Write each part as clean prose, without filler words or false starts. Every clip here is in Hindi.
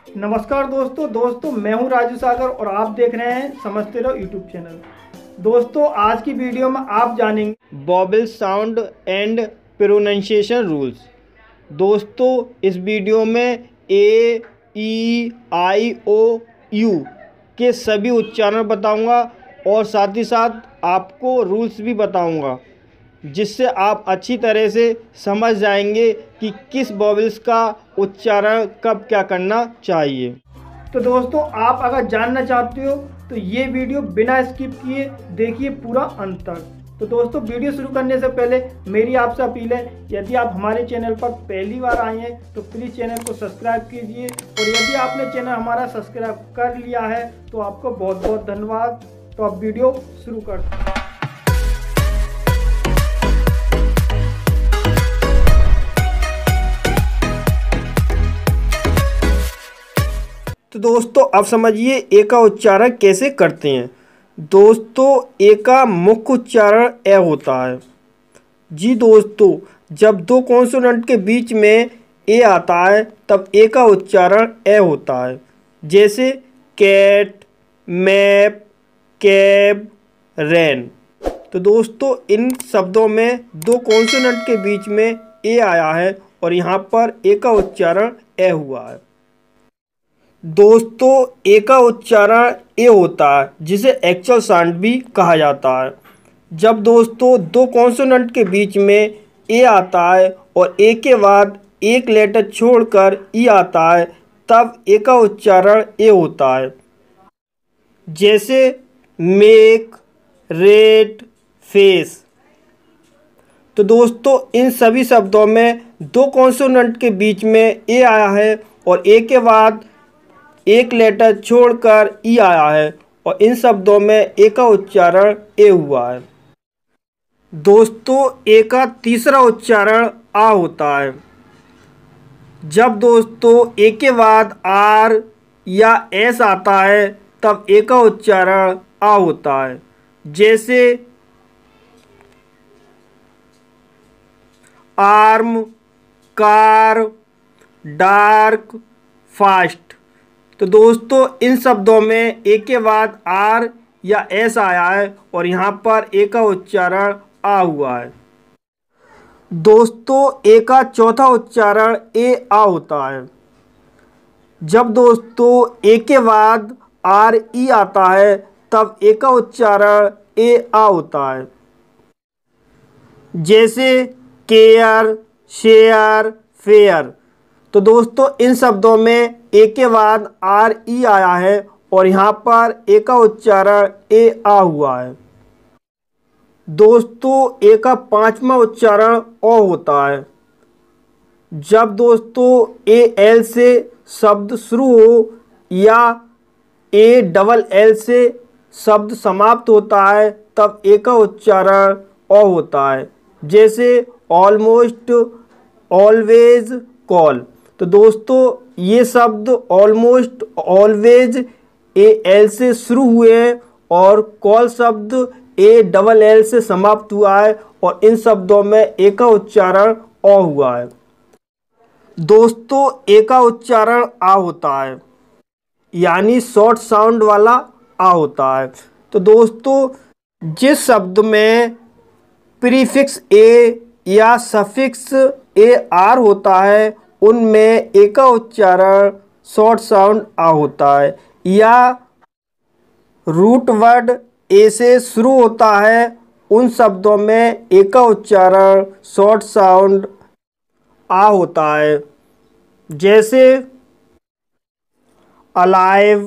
नमस्कार दोस्तों मैं हूं राजू सागर और आप देख रहे हैं समझते रहो यूट्यूब चैनल। दोस्तों आज की वीडियो में आप जानेंगे vowel sound and pronunciation rules. दोस्तों इस वीडियो में ए, ई, आई, ओ, यू के सभी उच्चारण बताऊंगा और साथ ही साथ आपको रूल्स भी बताऊंगा, जिससे आप अच्छी तरह से समझ जाएंगे कि किस वॉवेल्स का उच्चारण कब क्या करना चाहिए। तो दोस्तों आप अगर जानना चाहते हो तो ये वीडियो बिना स्किप किए देखिए पूरा अंत तक। तो दोस्तों वीडियो शुरू करने से पहले मेरी आपसे अपील है, यदि आप हमारे चैनल पर पहली बार आए हैं तो प्लीज़ चैनल को सब्सक्राइब कीजिए, और यदि आपने चैनल हमारा सब्सक्राइब कर लिया है तो आपको बहुत बहुत धन्यवाद। तो अब वीडियो शुरू करते हैं। तो दोस्तों अब समझिए ए का उच्चारण कैसे करते हैं। दोस्तों ए का मुख्य उच्चारण ए होता है। जी दोस्तों, जब दो कॉन्सोनेंट के बीच में ए आता है तब ए का उच्चारण ए होता है। जैसे कैट, मैप, कैब, रैन। तो दोस्तों इन शब्दों में दो कॉन्सोनेंट के बीच में ए आया है और यहाँ पर ए का उच्चारण ए हुआ है। दोस्तों ए का उच्चारण ए होता है, जिसे एक्चुअल साउंड भी कहा जाता है। जब दोस्तों दो कॉन्सोनेंट के बीच में ए आता है और ए के बाद एक लेटर छोड़कर ई आता है तब ए का उच्चारण ए होता है। जैसे मेक, रेट, फेस। तो दोस्तों इन सभी शब्दों में दो कॉन्सोनेंट के बीच में ए आया है और ए के बाद एक लेटर छोड़कर ई आया है और इन शब्दों में ए का उच्चारण ए हुआ है। दोस्तों ए का तीसरा उच्चारण आ होता है। जब दोस्तों ए के बाद आर या एस आता है तब ए का उच्चारण आ होता है। जैसे आर्म, कार, डार्क, फास्ट। तो दोस्तों इन शब्दों में ए के बाद आर या एस आया है और यहाँ पर ए का उच्चारण आ हुआ है। दोस्तों ए का चौथा उच्चारण ए आ होता है। जब दोस्तों ए के बाद आर ई आता है तब ए का उच्चारण ए आ होता है। जैसे केयर, शेयर, फेयर। तो दोस्तों इन शब्दों में ए के बाद आर ई आया है और यहाँ पर ए का उच्चारण ए आ हुआ है। दोस्तों ए का पांचवा उच्चारण ओ होता है। जब दोस्तों ए एल से शब्द शुरू हो या ए डबल एल से शब्द समाप्त होता है तब ए का उच्चारण ओ होता है। जैसे ऑलमोस्ट, ऑलवेज, कॉल। तो दोस्तों ये शब्द ऑलमोस्ट, ऑलवेज ए एल से शुरू हुए हैं और कॉल शब्द ए डबल एल से समाप्त हुआ है और इन शब्दों में ए का उच्चारण ओ हुआ है। दोस्तों ए का उच्चारण आ होता है, यानी शॉर्ट साउंड वाला आ होता है। तो दोस्तों जिस शब्द में प्रीफिक्स ए या सफिक्स ए आर होता है उनमें ए का उच्चारण शॉर्ट साउंड आ होता है, या रूट वर्ड ए से शुरू होता है उन शब्दों में ए का उच्चारण शॉर्ट साउंड आ होता है। जैसे अलाइव,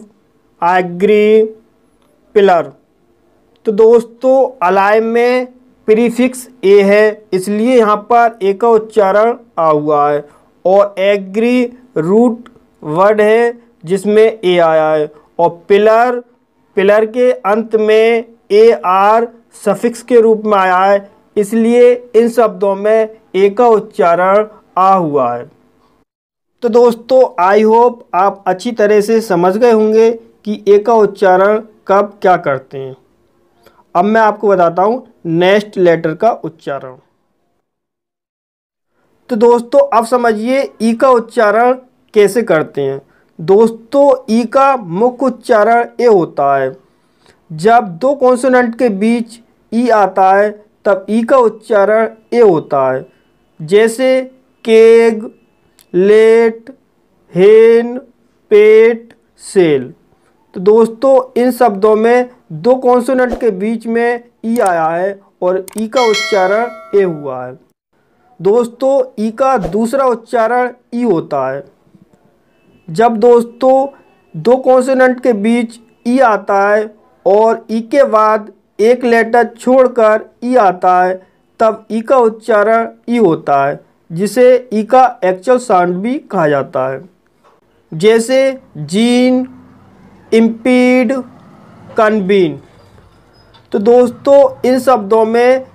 एग्री, पिलर। तो दोस्तों अलाइव में प्रीफिक्स ए है इसलिए यहाँ पर ए का उच्चारण आ हुआ है, और एग्री रूट वर्ड है जिसमें ए आया है, और पिलर, पिलर के अंत में ए आर सफिक्स के रूप में आया है इसलिए इन शब्दों में ए का उच्चारण आ हुआ है। तो दोस्तों आई होप आप अच्छी तरह से समझ गए होंगे कि ए का उच्चारण कब क्या करते हैं। अब मैं आपको बताता हूँ नेक्स्ट लेटर का उच्चारण। तो दोस्तों अब समझिए ई का उच्चारण कैसे करते हैं। दोस्तों ई का मुख्य उच्चारण ए होता है। जब दो कॉन्सोनेंट के बीच ई आता है तब ई का उच्चारण ए होता है। जैसे केग, लेट, हेन, पेट, सेल। तो दोस्तों इन शब्दों में दो कॉन्सोनेंट के बीच में ई आया है और ई का उच्चारण ए हुआ है। दोस्तों ई का दूसरा उच्चारण ई होता है। जब दोस्तों दो कॉन्सोनेंट के बीच ई आता है और ई के बाद एक लेटर छोड़कर ई आता है तब ई का उच्चारण ई होता है, जिसे ई का एक्चुअल साउंड भी कहा जाता है। जैसे जीन, इम्पीड, कन्वीन। तो दोस्तों इन शब्दों में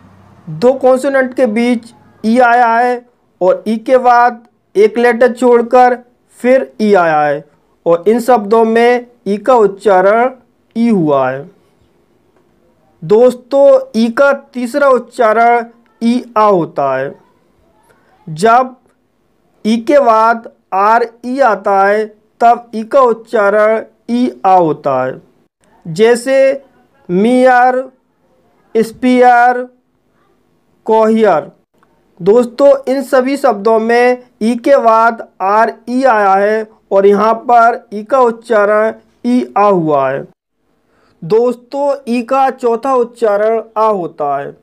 दो कॉन्सोनेंट के बीच ई आया है और ई के बाद एक लेटर छोड़कर फिर ई आया है और इन शब्दों में ई का उच्चारण ई हुआ है। दोस्तों ई का तीसरा उच्चारण ई आ होता है। जब ई के बाद आर ई आता है तब ई का उच्चारण ई आ होता है। जैसे मियर, स्पीयर, कोहियर। दोस्तों इन सभी शब्दों में ई के बाद आर ई आया है और यहाँ पर ई का उच्चारण ई आ हुआ है। दोस्तों ई का चौथा उच्चारण आ होता है।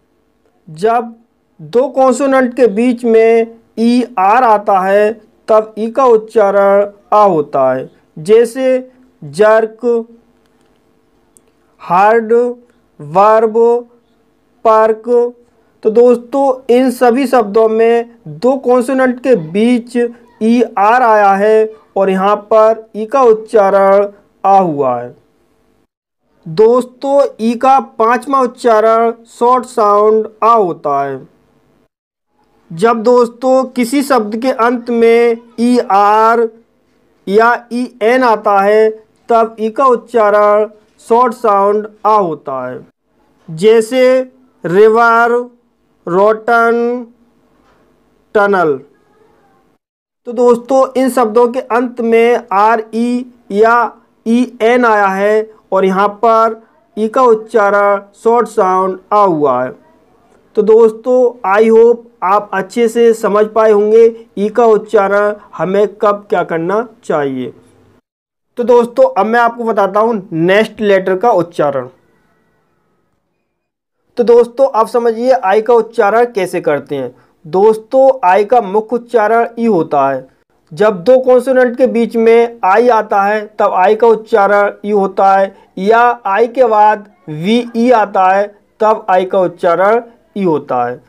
जब दो कॉन्सोनेंट के बीच में ई आर आता है तब ई का उच्चारण आ होता है। जैसे जर्क, हार्ड, वर्ब, पर्क। तो दोस्तों इन सभी शब्दों में दो कॉन्सोनेंट के बीच ई आर आया है और यहाँ पर ई का उच्चारण आ हुआ है। दोस्तों ई का पांचवा उच्चारण शॉर्ट साउंड आ होता है। जब दोस्तों किसी शब्द के अंत में ई आर या ई एन आता है तब ई का उच्चारण शॉर्ट साउंड आ होता है। जैसे रिवर, रोटन, टनल। तो दोस्तों इन शब्दों के अंत में आर ई या ई एन आया है और यहाँ पर ई का उच्चारण शॉर्ट साउंड आ हुआ है। तो दोस्तों आई होप आप अच्छे से समझ पाए होंगे ई का उच्चारण हमें कब क्या करना चाहिए। तो दोस्तों अब मैं आपको बताता हूँ नेक्स्ट लेटर का उच्चारण। तो दोस्तों आप समझिए आई का उच्चारण कैसे करते हैं। दोस्तों आई का मुख्य उच्चारण ई होता है। जब दो कॉन्सोनेंट के बीच में आई आता है तब आई का उच्चारण ई होता है, या आई के बाद वी ई आता है तब आई का उच्चारण ई होता है।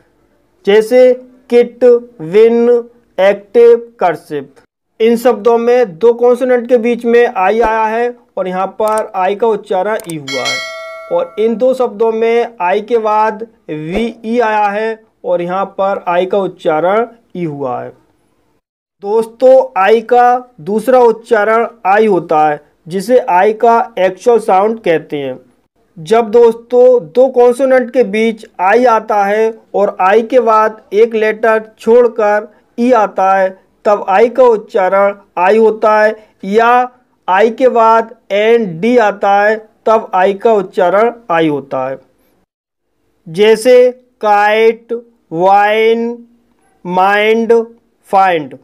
जैसे किट, विन, एक्टिव, कर्सिव। इन शब्दों में दो कॉन्सोनेंट के बीच में आई आया है और यहाँ पर आई का उच्चारण ई हुआ है और इन दो शब्दों में आई के बाद वी ई आया है और यहाँ पर आई का उच्चारण ई हुआ है। दोस्तों आई का दूसरा उच्चारण आई होता है, जिसे आई का एक्चुअल साउंड कहते हैं। जब दोस्तों दो कॉन्सोनेंट के बीच आई आता है और आई के बाद एक लेटर छोड़कर ई आता है तब आई का उच्चारण आई होता है, या आई के बाद एन डी आता है तब आई का उच्चारण आई होता है। जैसे काइट, वाइन, माइंड, फाइंड।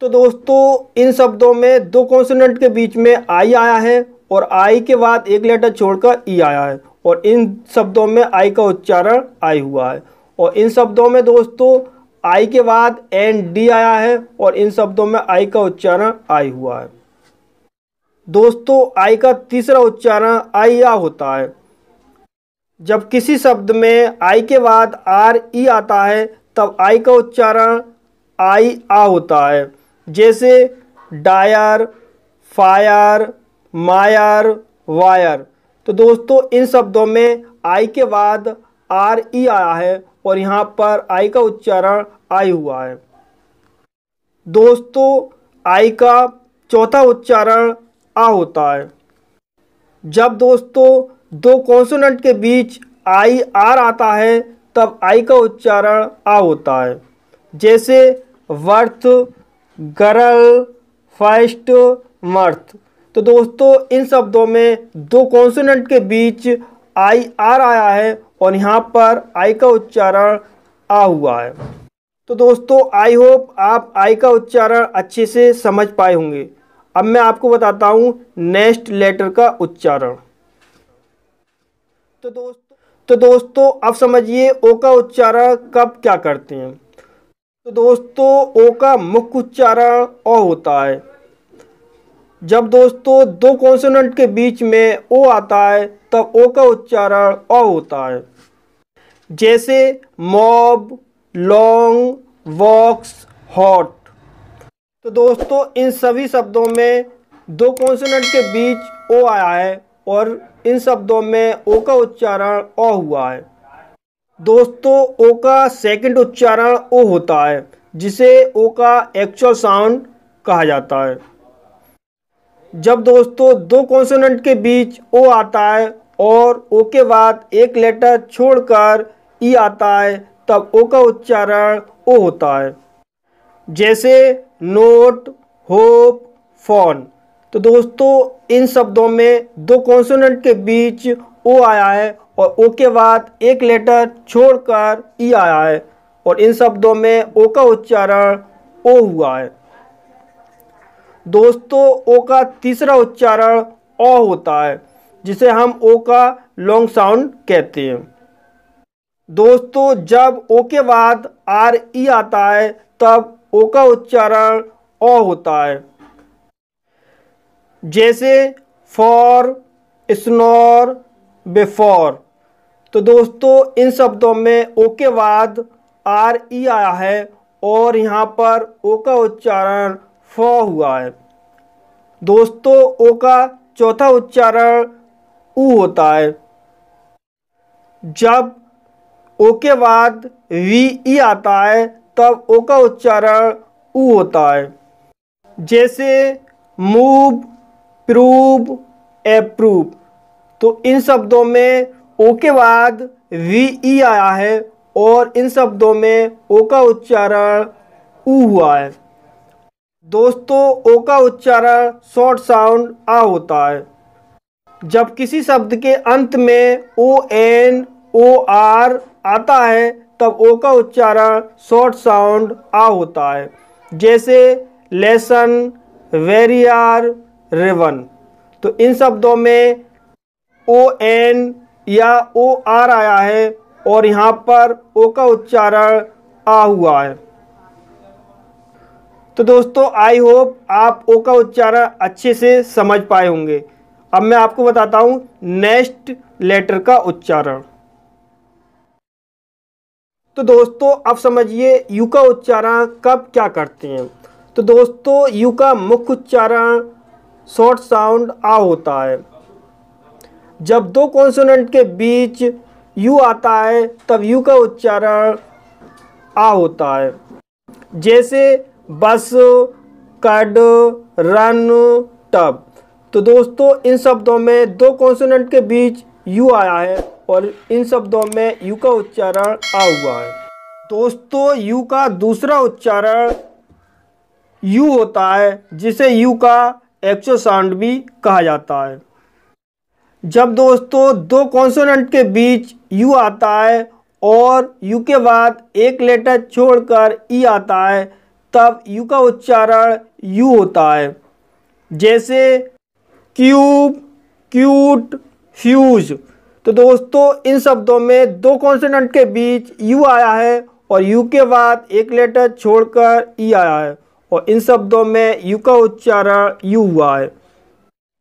तो दोस्तों इन शब्दों में दो कॉन्सोनेंट के बीच में आई आया है और आई के बाद एक लेटर छोड़कर ई आया है और इन शब्दों में आई का उच्चारण आई हुआ है। और इन शब्दों में दोस्तों आई के बाद एन डी आया है और इन शब्दों में आई का उच्चारण आई हुआ है। दोस्तों आई का तीसरा उच्चारण आई आ होता है। जब किसी शब्द में आई के बाद आर ई आता है तब आई का उच्चारण आई आ होता है। जैसे डायर, फायर, मायर, वायर। तो दोस्तों इन शब्दों में आई के बाद आर ई आया है और यहाँ पर आई का उच्चारण आई हुआ है। दोस्तों आई का चौथा उच्चारण आ होता है। जब दोस्तों दो कॉन्सोनेंट के बीच आई आर आता है तब आई का उच्चारण आ होता है। जैसे वर्थ, गर्ल, फर्स्ट, मर्थ। तो दोस्तों इन शब्दों में दो कॉन्सोनेंट के बीच आई आर आया है और यहाँ पर आई का उच्चारण आ हुआ है। तो दोस्तों आई होप आप आई का उच्चारण अच्छे से समझ पाए होंगे। अब मैं आपको बताता हूँ नेक्स्ट लेटर का उच्चारण। तो दोस्तों अब समझिए ओ का उच्चारण कब क्या करते हैं। तो दोस्तों ओ का मुख्य उच्चारण ओ होता है। जब दोस्तों दो कॉन्सोनेंट के बीच में ओ आता है तब ओ का उच्चारण ओ होता है। जैसे मॉब, लॉन्ग, वॉक्स, हॉट। तो दोस्तों इन सभी शब्दों में दो कॉन्सोनेंट के बीच ओ आया है और इन शब्दों में ओ का उच्चारण ओ हुआ है। दोस्तों ओ का सेकंड उच्चारण ओ होता है जिसे ओ का एक्चुअल साउंड कहा जाता है। जब दोस्तों दो कॉन्सोनेंट के बीच ओ आता है और ओ के बाद एक लेटर छोड़कर ई आता है तब ओ का उच्चारण ओ होता है। जैसे नोट, होप, फोन। तो दोस्तों इन शब्दों में दो कॉन्सोनेंट के बीच ओ आया है और ओ के बाद एक लेटर छोड़कर ई आया है और इन शब्दों में ओ का उच्चारण ओ हुआ है। दोस्तों ओ का तीसरा उच्चारण ओ होता है जिसे हम ओ का लॉन्ग साउंड कहते हैं। दोस्तों जब ओ के बाद आर ई आता है तब ओ का उच्चारण ओ होता है। जैसे फॉर, स्नोर, बिफोर। तो दोस्तों इन शब्दों में ओ के बाद आर ई आया है और यहाँ पर ओ का उच्चारण फॉ हुआ है। दोस्तों ओ का चौथा उच्चारण ऊ होता है। जब ओ के बाद वी ई आता है तब ओ का उच्चारण ऊ होता है। जैसे मूव, प्रूव, अप्रूव। तो इन शब्दों में ओ के बाद वी ई आया है और इन शब्दों में ओ का उच्चारण ऊ हुआ है। दोस्तों ओ का उच्चारण शॉर्ट साउंड आ होता है। जब किसी शब्द के अंत में ओ एन, ओ आर आता है तब ओ का उच्चारण शॉर्ट साउंड आ होता है। जैसे लेसन, वेरियर, रिवन। तो इन शब्दों में ओ एन या ओ आर आया है और यहाँ पर ओ का उच्चारण आ हुआ है। तो दोस्तों आई होप आप ओ का उच्चारण अच्छे से समझ पाए होंगे। अब मैं आपको बताता हूँ नेक्स्ट लेटर का उच्चारण। तो दोस्तों अब समझिए यू का उच्चारण कब क्या करते हैं। तो दोस्तों यू का मुख्य उच्चारण शॉर्ट साउंड आ होता है। जब दो कॉन्सोनेंट के बीच यू आता है तब यू का उच्चारण आ होता है। जैसे बस, कड, रन, टब। तो दोस्तों इन शब्दों में दो कॉन्सोनेंट के बीच यू आया है और इन शब्दों में यू का उच्चारण आ हुआ है। दोस्तों यू का दूसरा उच्चारण यू होता है जिसे यू का एक्चुअल साउंड भी कहा जाता है। जब दोस्तों दो कॉन्सोनेंट के बीच यू आता है और यू के बाद एक लेटर छोड़कर ई आता है तब यू का उच्चारण यू होता है। जैसे क्यूब, क्यूट, फ्यूज। तो दोस्तों इन शब्दों में दो कॉन्सोनेंट के बीच यू आया है और यू के बाद एक लेटर छोड़कर ई आया है और इन शब्दों में यू का उच्चारण यू हुआ है।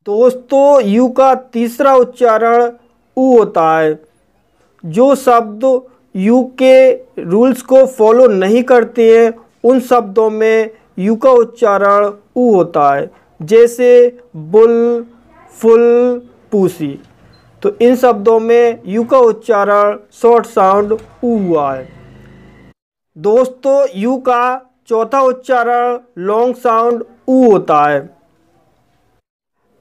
दोस्तों यू का तीसरा उच्चारण ऊ होता है। जो शब्द यू के रूल्स को फॉलो नहीं करते हैं उन शब्दों में यू का उच्चारण ऊ होता है। जैसे बुल, फुल, पूसी। तो इन शब्दों में यू का उच्चारण शॉर्ट साउंड ऊ हुआ है। दोस्तों यू का चौथा उच्चारण लॉन्ग साउंड ऊ होता है।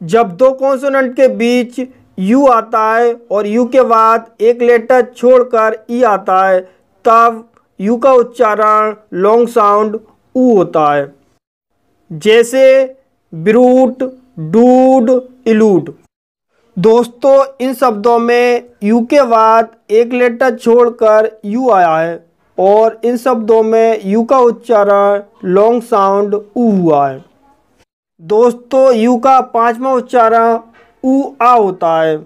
जब दो कॉन्सोनेंट के बीच यू आता है और यू के बाद एक लेटर छोड़कर ई आता है तब यू का उच्चारण लॉन्ग साउंड ऊ होता है। जैसे ब्रूट, डूड, इलूड। दोस्तों इन शब्दों में यू के बाद एक लेटर छोड़कर यू आया है और इन शब्दों में यू का उच्चारण लॉन्ग साउंड ऊ हुआ है। दोस्तों यू का पांचवा उच्चारण ऊ आ होता है।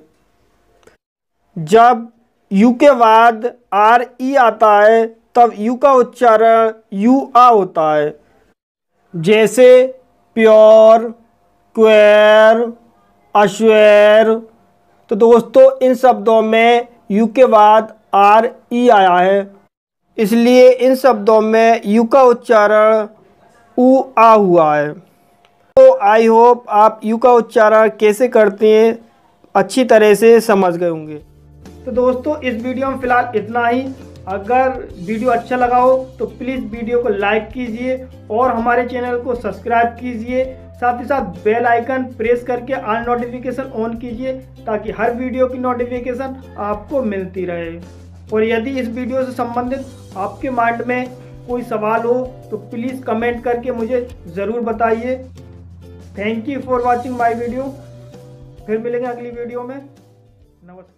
जब यू के बाद आर ई आता है तब यू का उच्चारण यू आ होता है, जैसे प्योर, क्वेर, अश्वेर। तो दोस्तों इन शब्दों में यू के बाद आर ई आया है, इसलिए इन शब्दों में यू का उच्चारण ऊ आ हुआ है। तो आई होप आप यू का उच्चारण कैसे करते हैं अच्छी तरह से समझ गए होंगे। तो दोस्तों इस वीडियो में फ़िलहाल इतना ही। अगर वीडियो अच्छा लगा हो तो प्लीज़ वीडियो को लाइक कीजिए और हमारे चैनल को सब्सक्राइब कीजिए। साथ ही साथ बेल आइकन प्रेस करके ऑल नोटिफिकेशन ऑन कीजिए ताकि हर वीडियो की नोटिफिकेशन आपको मिलती रहे। और यदि इस वीडियो से संबंधित आपके माइंड में कोई सवाल हो तो प्लीज़ कमेंट करके मुझे ज़रूर बताइए। Thank you for watching my video. फिर मिलेंगे अगली वीडियो में। नमस्कार।